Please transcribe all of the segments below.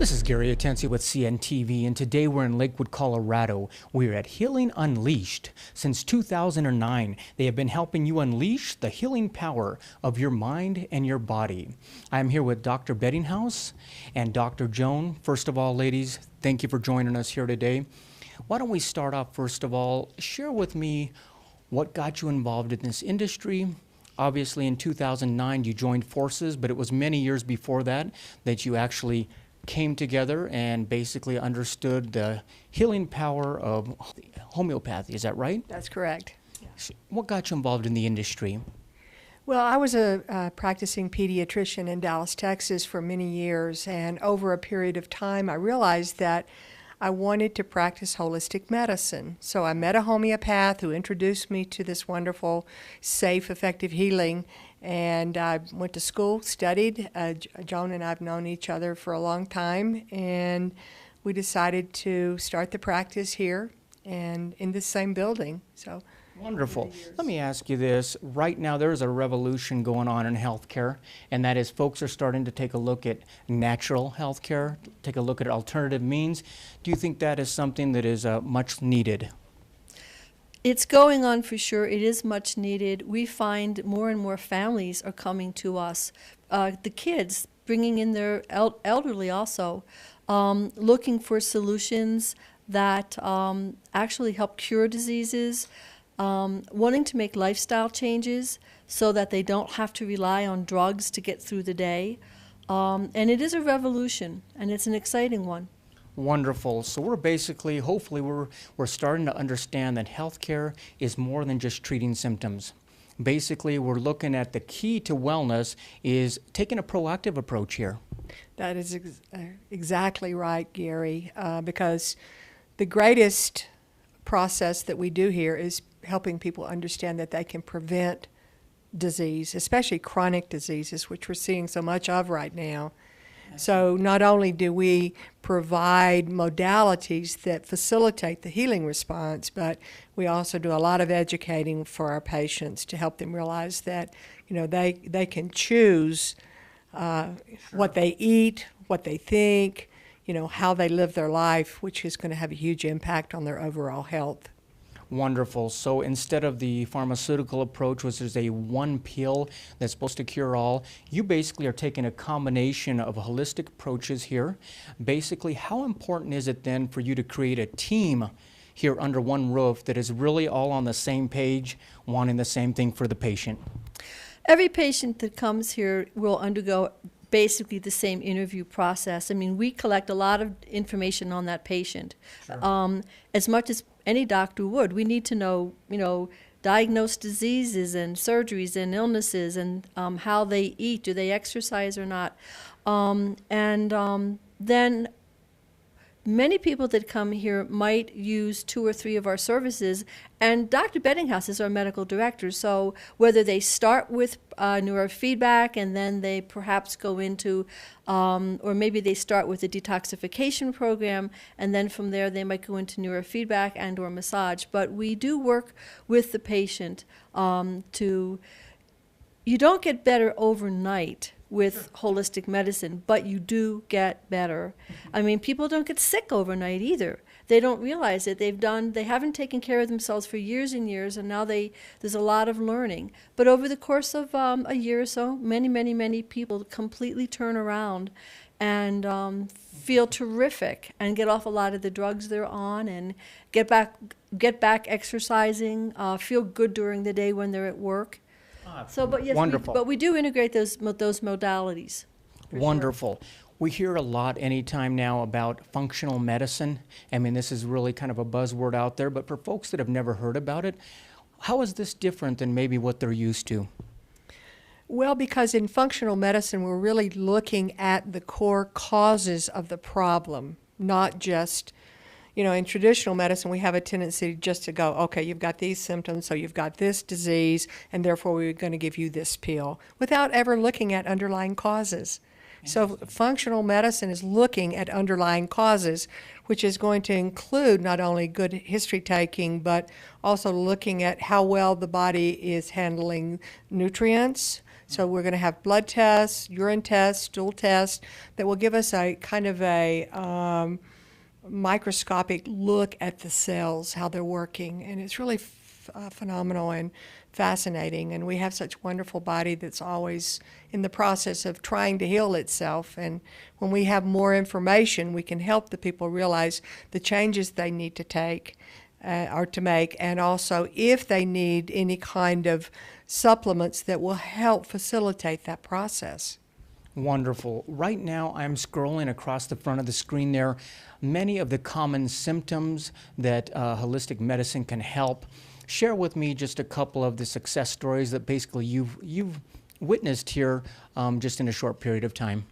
This is Gary Atensi with CNTV, and today we're in Lakewood, Colorado. We're at Healing Unleashed. Since 2009, they have been helping you unleash the healing power of your mind and your body. I'm here with Dr. Bettinghouse and Dr. Joan. First of all, ladies, thank you for joining us here today. Why don't we start off, first of all, share with me what got you involved in this industry. Obviously, in 2009, you joined forces, but it was many years before that you actually came together and basically understood the healing power of homeopathy. Is that right? That's correct. What got you involved in the industry? Well, I was a practicing pediatrician in Dallas, Texas for many years, and over a period of time I realized that I wanted to practice holistic medicine. So I met a homeopath who introduced me to this wonderful, safe, effective healing, and I went to school, studied. Joan and I have known each other for a long time, and we decided to start the practice here and in this same building. So. Wonderful. Let me ask you this. Right now, there's a revolution going on in healthcare, and that is folks are starting to take a look at natural healthcare, take a look at alternative means. Do you think that is something that is much needed? It's going on for sure. It is much needed. We find more and more families are coming to us. The kids, bringing in their elderly also, looking for solutions that actually help cure diseases, wanting to make lifestyle changes so that they don't have to rely on drugs to get through the day. And it is a revolution, and it's an exciting one. Wonderful. So we're basically, hopefully, we're starting to understand that healthcare is more than just treating symptoms. Basically, we're looking at the key to wellness is taking a proactive approach here. That is exactly right, Gary, because the greatest process that we do here is helping people understand that they can prevent disease, especially chronic diseases, which we're seeing so much of right now. So not only do we provide modalities that facilitate the healing response, but we also do a lot of educating for our patients to help them realize that, they can choose what they eat, what they think, how they live their life, which is going to have a huge impact on their overall health. Wonderful. So instead of the pharmaceutical approach, which is a one pill that's supposed to cure all, you basically are taking a combination of holistic approaches here. Basically, how important is it then for you to create a team here under one roof that is really all on the same page, wanting the same thing for the patient? Every patient that comes here will undergo basically the same interview process. I mean, we collect a lot of information on that patient. Sure. As much as any doctor would. We need to know, diagnose diseases and surgeries and illnesses and how they eat. Do they exercise or not? Then many people that come here might use 2 or 3 of our services, and Dr. Bettinghouse is our medical director, so whether they start with neurofeedback and then they perhaps go into, or maybe they start with a detoxification program, and then from there they might go into neurofeedback and or massage. But we do work with the patient you don't get better overnight with holistic medicine, but you do get better. I mean, people don't get sick overnight either. They don't realize it. They haven't taken care of themselves for years and years, and now there's a lot of learning. But over the course of a year or so, many people completely turn around and feel terrific and get off a lot of the drugs they're on and get back exercising, feel good during the day when they're at work. But yes, wonderful. We do integrate those modalities. Wonderful. Sure. We hear a lot anytime now about functional medicine. I mean, this is really kind of a buzzword out there, but for folks that have never heard about it, how is this different than maybe what they're used to? Well, because in functional medicine, we're really looking at the core causes of the problem, not just in traditional medicine, we have a tendency just to go, okay, you've got these symptoms, so you've got this disease, and therefore we're going to give you this pill, without ever looking at underlying causes. So functional medicine is looking at underlying causes, which is going to include not only good history taking, but also looking at how well the body is handling nutrients, So we're going to have blood tests, urine tests, stool tests that will give us a kind of a microscopic look at the cells, how they're working. And it's really phenomenal and fascinating. And we have such a wonderful body that's always in the process of trying to heal itself. And when we have more information, we can help the people realize the changes they need to take or to make, and also if they need any kind of supplements that will help facilitate that process. Wonderful. Right now, I'm scrolling across the front of the screen there. Many of the common symptoms that holistic medicine can help. Share with me just a couple of the success stories that basically you've witnessed here just in a short period of time.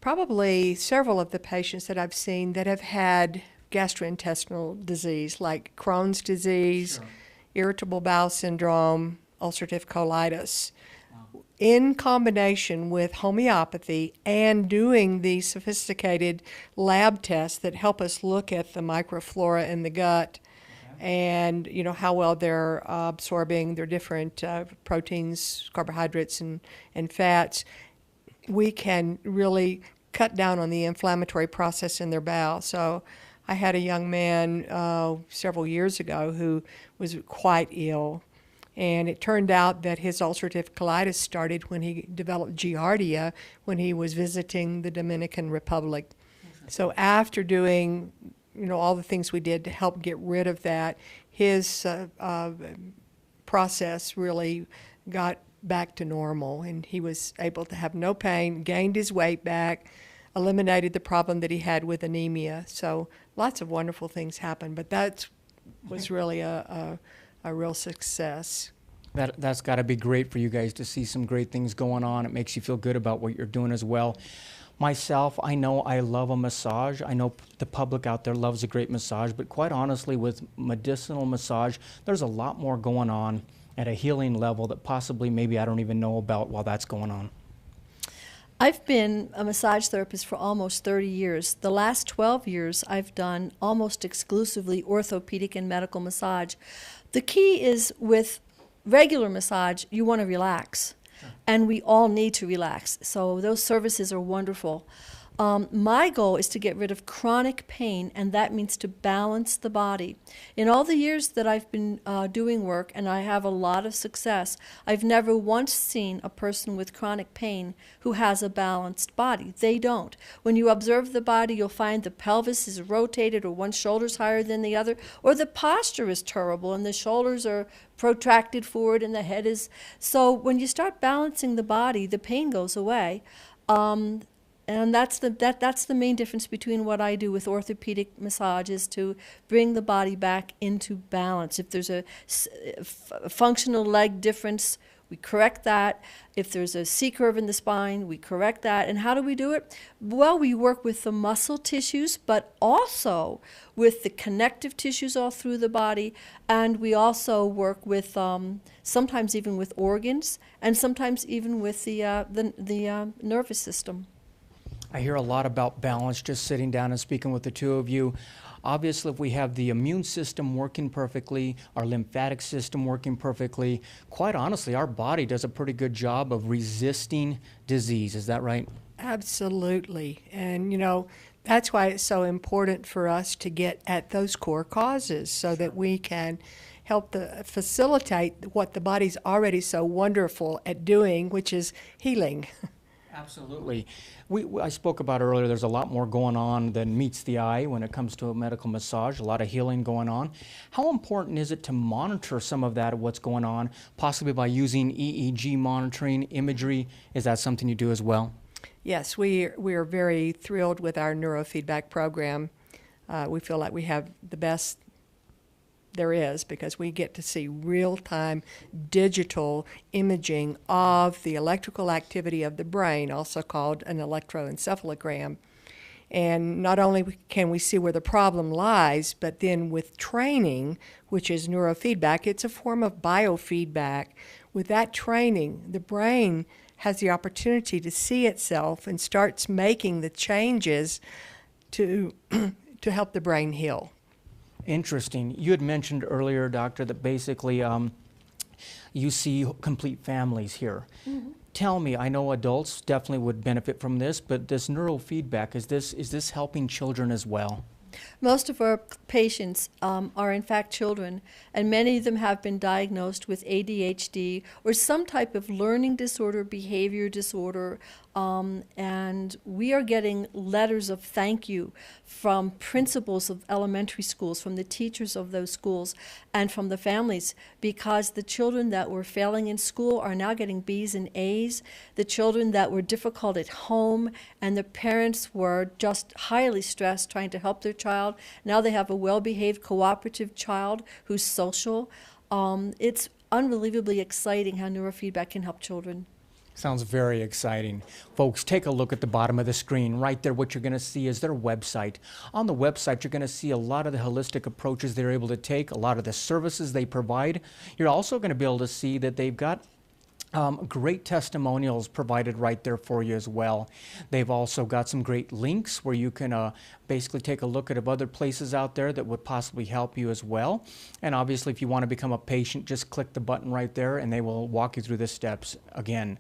Probably several of the patients that I've seen that have had gastrointestinal disease, like Crohn's disease, Sure. irritable bowel syndrome, ulcerative colitis, in combination with homeopathy and doing the sophisticated lab tests that help us look at the microflora in the gut and how well they're absorbing their different proteins, carbohydrates, and fats, we can really cut down on the inflammatory process in their bowel. So I had a young man several years ago who was quite ill, and it turned out that his ulcerative colitis started when he developed Giardia when he was visiting the Dominican Republic. So after doing all the things we did to help get rid of that, his process really got back to normal, and he was able to have no pain, gained his weight back, eliminated the problem that he had with anemia. So lots of wonderful things happened, but that was really a real success. That's got to be great for you guys to see some great things going on. It makes you feel good about what you're doing as well. Myself, I know I love a massage. I know the public out there loves a great massage, but quite honestly, with medicinal massage, there's a lot more going on at a healing level that possibly maybe I don't even know about while that's going on. I've been a massage therapist for almost 30 years. The last 12 years, I've done almost exclusively orthopedic and medical massage. The key is with regular massage, you want to relax. Sure. And we all need to relax. So those services are wonderful. My goal is to get rid of chronic pain, and that means to balance the body. In all the years that I've been doing work, and I have a lot of success, I've never once seen a person with chronic pain who has a balanced body. They don't. When you observe the body, you'll find the pelvis is rotated, or one shoulder's higher than the other, or the posture is terrible and the shoulders are protracted forward and the head is. So when you start balancing the body, the pain goes away. And that's the main difference between what I do with orthopedic massage, is to bring the body back into balance. If there's a functional leg difference, we correct that. If there's a C-curve in the spine, we correct that. And how do we do it? Well, we work with the muscle tissues, but also with the connective tissues all through the body. And we also work with sometimes even with organs, and sometimes even with the nervous system. I hear a lot about balance just sitting down and speaking with the two of you. Obviously, if we have the immune system working perfectly, our lymphatic system working perfectly, quite honestly, our body does a pretty good job of resisting disease. Is that right? Absolutely. And, that's why it's so important for us to get at those core causes so that we can help facilitate what the body's already so wonderful at doing, which is healing. Absolutely. I spoke about earlier, there's a lot more going on than meets the eye when it comes to a medical massage, a lot of healing going on. How important is it to monitor some of that, what's going on, possibly by using EEG monitoring, imagery? Is that something you do as well? Yes, we are very thrilled with our neurofeedback program. We feel like we have the best there is, because we get to see real-time digital imaging of the electrical activity of the brain, also called an electroencephalogram. And not only can we see where the problem lies, but then with training, which is neurofeedback, it's a form of biofeedback. With that training, the brain has the opportunity to see itself and starts making the changes to help the brain heal. Interesting. You had mentioned earlier, doctor, that basically You see complete families here. Tell me, I know adults definitely would benefit from this, but this neurofeedback, is this helping children as well? Most of our patients are in fact children, and many of them have been diagnosed with ADHD or some type of learning disorder, behavior disorder, and we are getting letters of thank you from principals of elementary schools, from the teachers of those schools, and from the families, because the children that were failing in school are now getting B's and A's. The children that were difficult at home and the parents were just highly stressed trying to help their child, now they have a well-behaved, cooperative child who's social. It's unbelievably exciting how neurofeedback can help children. Sounds very exciting. Folks, take a look at the bottom of the screen. Right there, what you're going to see is their website. On the website, you're going to see a lot of the holistic approaches they're able to take, a lot of the services they provide. You're also going to be able to see that they've got great testimonials provided right there for you as well. They've also got some great links where you can basically take a look at other places out there that would possibly help you as well. And obviously, if you want to become a patient, just click the button right there and they will walk you through the steps again.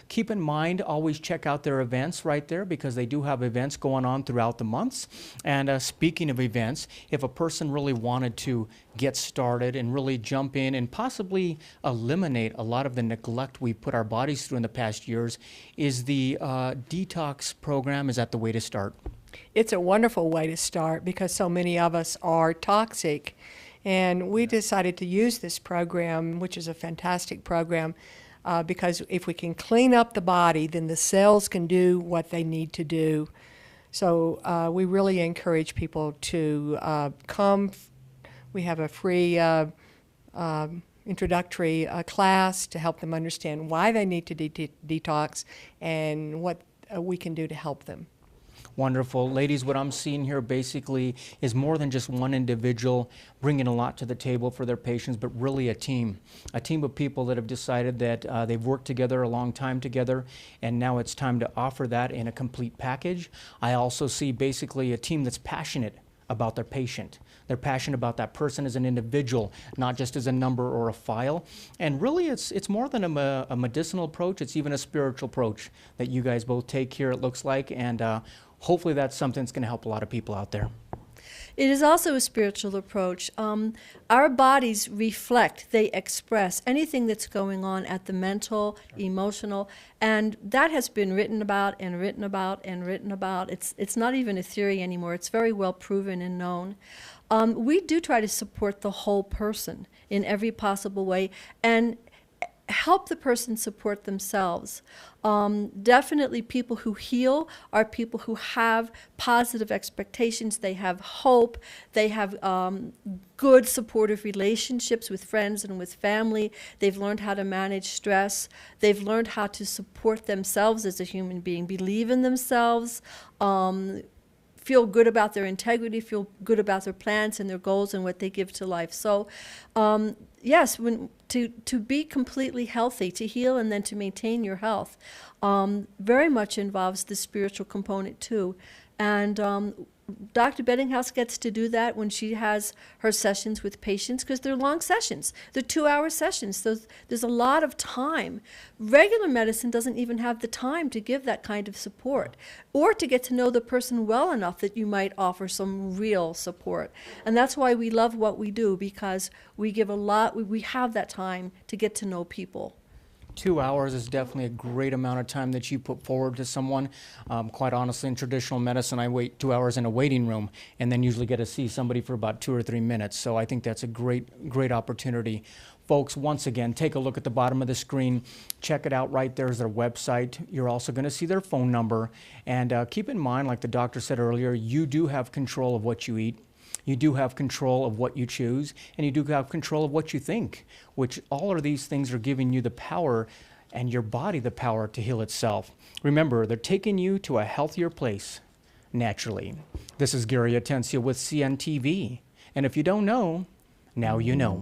Keep in mind, always check out their events right there, because they do have events going on throughout the months. And speaking of events, if a person really wanted to get started and really jump in and possibly eliminate a lot of the neglect we put our bodies through in the past years, is the detox program, is that the way to start? It's a wonderful way to start because so many of us are toxic. And we decided to use this program, which is a fantastic program, because if we can clean up the body, then the cells can do what they need to do. So we really encourage people to come. We have a free introductory class to help them understand why they need to detox and what we can do to help them. Wonderful. Ladies, what I'm seeing here basically is more than just one individual bringing a lot to the table for their patients, but really a team of people that have decided that they've worked together a long time together, and now it's time to offer that in a complete package. I also see basically a team that's passionate about their patient. They're passionate about that person as an individual, not just as a number or a file. And really, it's more than a medicinal approach. It's even a spiritual approach that you guys both take here, it looks like. And hopefully that's something that's going to help a lot of people out there. It is also a spiritual approach. Our bodies reflect, they express anything that's going on at the mental, emotional, and that has been written about and written about and written about. It's not even a theory anymore. It's very well proven and known. We do try to support the whole person in every possible way and help the person support themselves. Definitely people who heal are people who have positive expectations, they have hope, they have good supportive relationships with friends and with family, they've learned how to manage stress, they've learned how to support themselves as a human being, believe in themselves, feel good about their integrity, feel good about their plans and their goals and what they give to life. So yes, to be completely healthy, to heal and then to maintain your health, very much involves the spiritual component too. And Dr. Beddinghouse gets to do that when she has her sessions with patients, because they're long sessions. They're 2-hour sessions, so there's a lot of time. Regular medicine doesn't even have the time to give that kind of support or to get to know the person well enough that you might offer some real support. And that's why we love what we do, because we give a lot, we have that time to get to know people. 2 hours is definitely a great amount of time that you put forward to someone. Quite honestly, in traditional medicine, I wait 2 hours in a waiting room and then usually get to see somebody for about 2 or 3 minutes. So I think that's a great opportunity. Folks, once again, take a look at the bottom of the screen. Check it out. Right there is their website. You're also going to see their phone number. And keep in mind, like the doctor said earlier, you do have control of what you eat. You do have control of what you choose, and you do have control of what you think, which all of these things are giving you the power and your body the power to heal itself. Remember, they're taking you to a healthier place naturally. This is Gary Atencio with CNTV, and if you don't know, now you know.